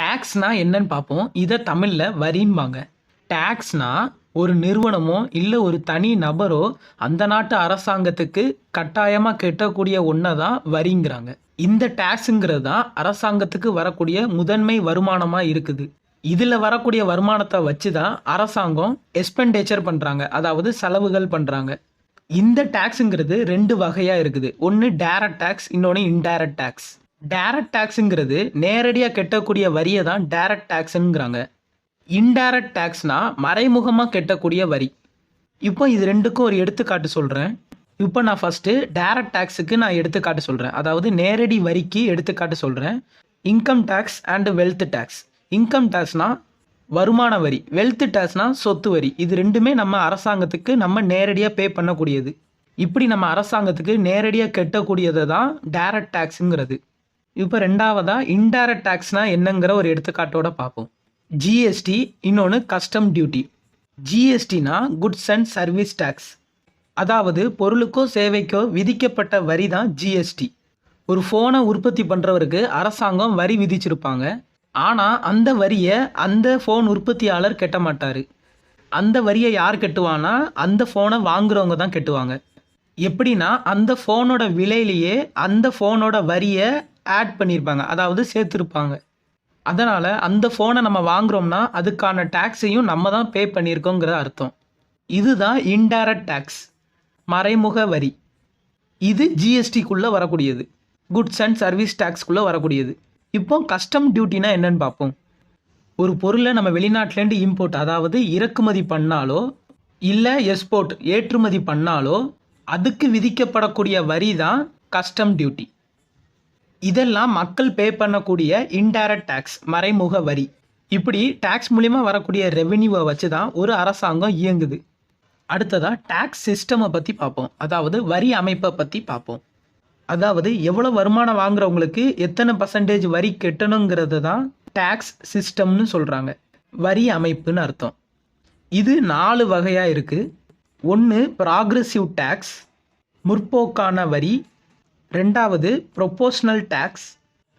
டேக்ஸ்னா என்னன்னு பார்ப்போம். இதை தமிழ்ல வரின்பாங்க. டேக்ஸ்னா ஒரு நிறுவனமோ இல்லை ஒரு தனி நபரோ அந்த நாட்டு அரசாங்கத்துக்கு கட்டாயமாக கட்டக்கூடிய ஒன்றை தான் வரிங்கிறாங்க. இந்த டேக்ஸுங்கிறது தான் அரசாங்கத்துக்கு வரக்கூடிய முதன்மை வருமானமாக இருக்குது. இதில் வரக்கூடிய வருமானத்தை வச்சு தான் அரசாங்கம் எக்ஸ்பெண்டிச்சர் பண்ணுறாங்க, அதாவது செலவுகள் பண்ணுறாங்க. இந்த டேக்ஸுங்கிறது ரெண்டு வகையாக இருக்குது. ஒன்று டைரக்ட் டேக்ஸ், இன்னொன்று இன்டைரக்ட் டேக்ஸ். டைரக்ட் டேக்ஸுங்கிறது நேரடியாக கட்டக்கூடிய வரியை தான் டைரக்ட் டேக்ஸுங்கிறாங்க. இன்டைரக்ட் டேக்ஸ்னா மறைமுகமாக கட்டக்கூடிய வரி. இப்போ இது ரெண்டுக்கும் ஒரு எடுத்துக்காட்டு சொல்கிறேன். இப்போ நான் ஃபஸ்ட்டு டைரக்ட் டேக்ஸுக்கு நான் எடுத்துக்காட்டு சொல்கிறேன், அதாவது நேரடி வரிக்கு எடுத்துக்காட்டு சொல்கிறேன். Income tax and wealth tax. Income டேக்ஸ்னால் வருமான வரி, வெல்த் டேக்ஸ்னால் சொத்து வரி. இது ரெண்டுமே நம்ம அரசாங்கத்துக்கு நம்ம நேரடியாக பே பண்ணக்கூடியது. இப்படி நம்ம அரசாங்கத்துக்கு நேரடியாக கட்டக்கூடியதை தான் டைரக்ட் டேக்ஸுங்கிறது. இப்போ ரெண்டாவதாக இன்டைரக்ட் டேக்ஸ்னால் என்னங்கிற ஒரு எடுத்துக்காட்டோட பார்ப்போம். ஜிஎஸ்டி, இன்னொன்று கஸ்டம் டியூட்டி. ஜிஎஸ்டினா குட்ஸ் அண்ட் சர்வீஸ் டேக்ஸ், அதாவது பொருளுக்கோ சேவைக்கோ விதிக்கப்பட்ட வரி தான் ஜிஎஸ்டி. ஒரு ஃபோனை உற்பத்தி பண்ணுறவருக்கு அரசாங்கம் வரி விதிச்சிருப்பாங்க. ஆனால் அந்த வரியை அந்த ஃபோன் உற்பத்தியாளர் கட்ட மாட்டார். அந்த வரியை யார் கட்டுவானா அந்த ஃபோனை வாங்குறவங்க தான் கட்டுவாங்க. எப்படின்னா அந்த ஃபோனோட விலையிலேயே அந்த ஃபோனோட வரியை ஆட் பண்ணியிருப்பாங்க, அதாவது சேர்த்துருப்பாங்க. அதனால் அந்த ஃபோனை நம்ம வாங்குகிறோம்னா அதுக்கான டேக்ஸையும் நம்ம தான் பே பண்ணியிருக்கோங்கிற அர்த்தம். இதுதான் இன்டைரக்ட் டேக்ஸ், மறைமுக வரி. இது ஜிஎஸ்டிக்குள்ளே வரக்கூடியது, குட்ஸ் அண்ட் சர்வீஸ் டேக்ஸ்க்குள்ளே வரக்கூடியது. இப்போ கஸ்டம் டியூட்டினா என்னன்னு பார்ப்போம். ஒரு பொருளை நம்ம வெளிநாட்டிலேருந்து இம்போர்ட், அதாவது இறக்குமதி பண்ணாலோ இல்லை எக்ஸ்போர்ட் ஏற்றுமதி பண்ணாலோ அதுக்கு விதிக்கப்படக்கூடிய வரி தான் கஸ்டம் டியூட்டி. இதெல்லாம் மக்கள் பே பண்ணக்கூடிய இன்டைரக்ட் டேக்ஸ், மறைமுக வரி. இப்படி டேக்ஸ் மூலிமா வரக்கூடிய ரெவென்யூவை வச்சு தான் ஒரு அரசாங்கம் இயங்குது. அடுத்ததாக டேக்ஸ் சிஸ்டமை பற்றி பார்ப்போம், அதாவது வரி அமைப்பை பற்றி பார்ப்போம். அதாவது எவ்வளோ வருமானம் வாங்குறவங்களுக்கு எத்தனை பர்சன்டேஜ் வரி கட்டணுங்கிறது தான் டேக்ஸ் சிஸ்டம்னு சொல்கிறாங்க, வரி அமைப்புன்னு அர்த்தம். இது 4 வகையாக இருக்குது. ஒன்று ப்ராக்ரெசிவ் டேக்ஸ், முற்போக்கான வரி. ரெண்டாவது ப்ரொபோஷனல் டேக்ஸ்,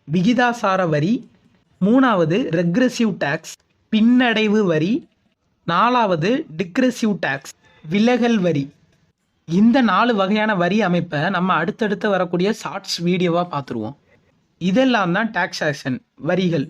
விகிதாசார வரி. மூணாவது ரெக்ரெசிவ் டேக்ஸ், பின்னடைவு வரி. நாலாவது டிக்ரெசிவ் டேக்ஸ், விலகல் வரி. இந்த 4 வகையான வரி அமைப்பை நம்ம அடுத்தடுத்து வரக்கூடிய ஷார்ட்ஸ் வீடியோவாக பார்த்துருவோம். இதெல்லாம் தான் டாக்ஸேஷன், வரிகள்.